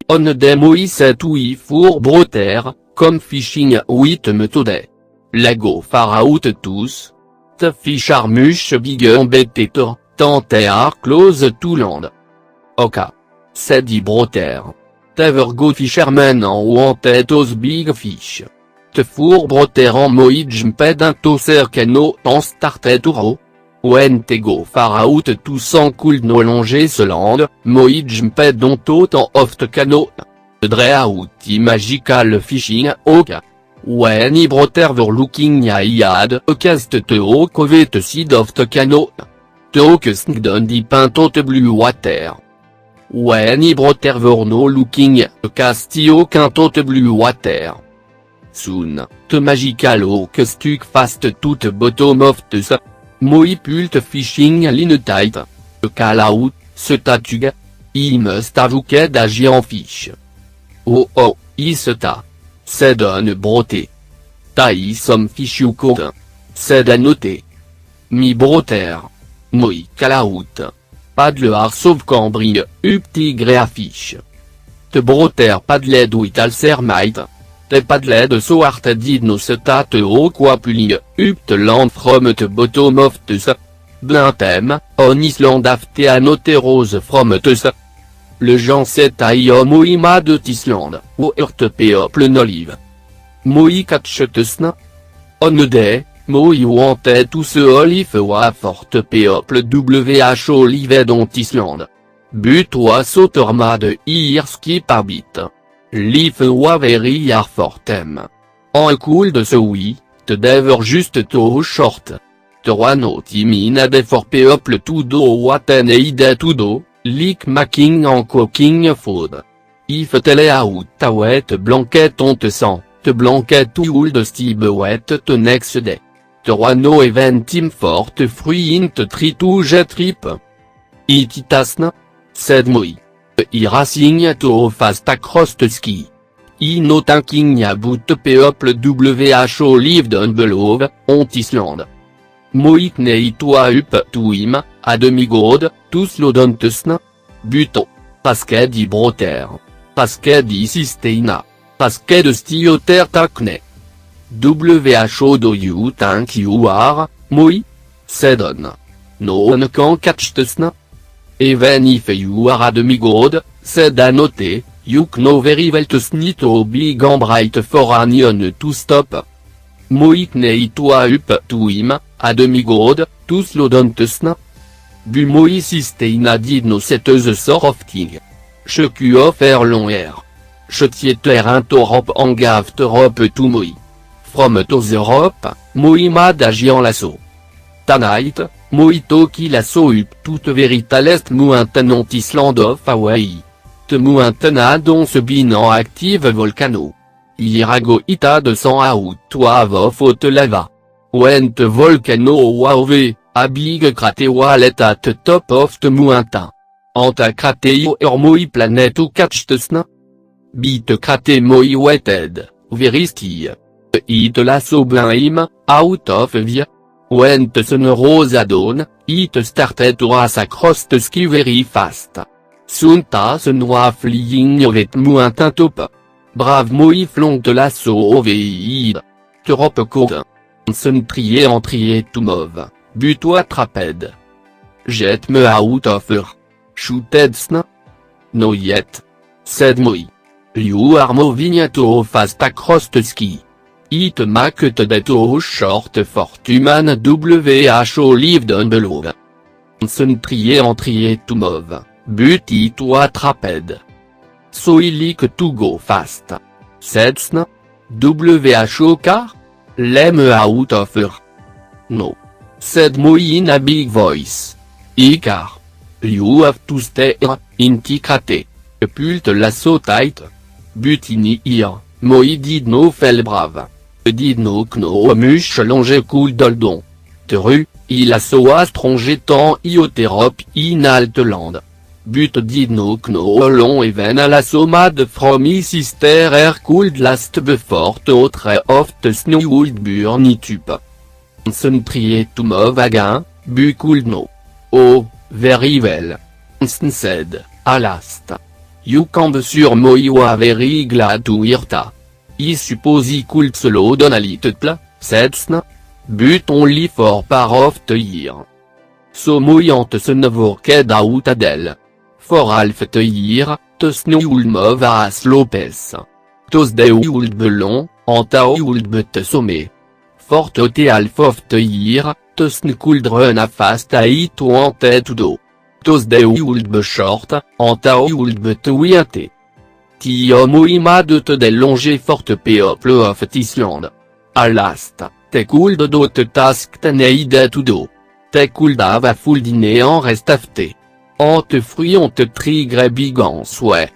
On de Moïse oui four broter, comme fishing wit méthode. Lago faraout tous. Te ficharmuche bigger bettetor, tantear close tout land. Oka. C'est dit broter. Tever go fisherman en ou en tête os big fish. Te four broter en moïd mped un tosser cano en startet touro. When te go faraout tous en cool no longer ce land, moïd mped on tot en oft cano. Dreaout magical fishing oka. When I broter ver looking yad cast te o covet seed oft cano. Te o que snigdon di pintot blue water. When I broter ver no looking castio quintot blue water. Soon, te magical o que stuk fast tout bottom of te sa. Moi pult fishing line tight. Call out, se tatug. I must avouer d'agir en fiche. Oh oh, I se ta. C'est d'un broté. Taï some fiche ou code. C'est d'un noté. Mi broter. Moi call out. Pas de le har sauve cambrie, uptigre affiche. Te broter pas de l'aide ou ital sermite. Te pas de l'aide so art did no se tate o quoi puling, upt land from te bottom of te sa. Blintem, on Island afte anote rose from te sa. Le Jean set aiom oima de Tisland, o eurt people nolive. Moi catch te sna. On de, moi ou en tête tout ce olive wa forte people wh olive dont Island. But wa sauterma de irski parbit. Lif wa very ar fortem. En cool de ce oui, te dever juste to short. Te no timina de for people tout do waten e ide tout do, lik making en cooking food. If tele out ta wet blanquette on te sent, te blanquette ou de stib wet te next day. Te no eventim forte fruit int tritou jet trip. Ititasna. Sed moi. I racing to fast across the ski. I no thinking about people wh lived on below, on Island. Moi nei toi up to him, a demi-god, tous l'odontusna. Buto. Pasque di broter. Pasque di sisteina. Pasque de stioter takne. Wh do you think you are, moi? Sedon. No one can catch the sna. Even if you are a demi-god, c'est à noter, you know very well to snit o big and bright for onion to stop. Moi nei toi up to him, a demi-god, tous l'odontusna. Bu moi sisteina did no setteuse sort of thing. Je cu offer long air. Je tieter un torop en gave torop to moi. From to Europe, moi mad agi en lasso. Tonight, Moito qui lasso up toute veritalest muintenant Island of Hawaii. Te muintena don se binan active volcano. Irago ita de sang out toi avof te lava. Went volcano waove, a big crate wallet at top of te muintin. Anta crate moi planet ou catch te sna. Bit crate moi wetted, veristi. It lasso blahim, out of via. When te son rose adon, it started to race across the ski very fast. Soon ta se noa flying ovet muintin top. Brave moi flonk te lasso oveid. Te rope code. Son trier en trier tout mauve, but-toi traped. Jet me out of her. Shooted sna. No yet. Said moi. You are moving to fast across the ski. It make te deto short fortuman wh lived on below. Son trier en trier tout mauve, but it wa traped. So I like to go fast. Said sna. Wh car? Lem out of her. No. Said moi in a big voice. I car. You have to stay in crate. Pult lasso tight. But in here, moi did no fell brave. Did no kno muche longe cool doldon. Te ru, il a soa stronge tant ioterop in altland. But did no kno long even à la sommade from I sister air cooled last before autre oft snowwood burn it up. Son trier to move again, bu cool no. Oh, very well. Said, à last. Yukamb sur moiwa very glad to irta. I supposi kult solo donalit pla, setsna. But only for par of the year. So moyant se nevorked out adel. For half the year, te snoulmov as Lopez. Tos de ould belon, anta ould but somme. For te half of the year, te snukuldrun a fast a it ante tudo. Tos de ould be short, anta ould but wiate. Ti moima de te delonge forte people of Tisland. A last, te could do te task te neide tudo. Te could have a full dîner en restafte. En te fruit on te trigre big en souhait.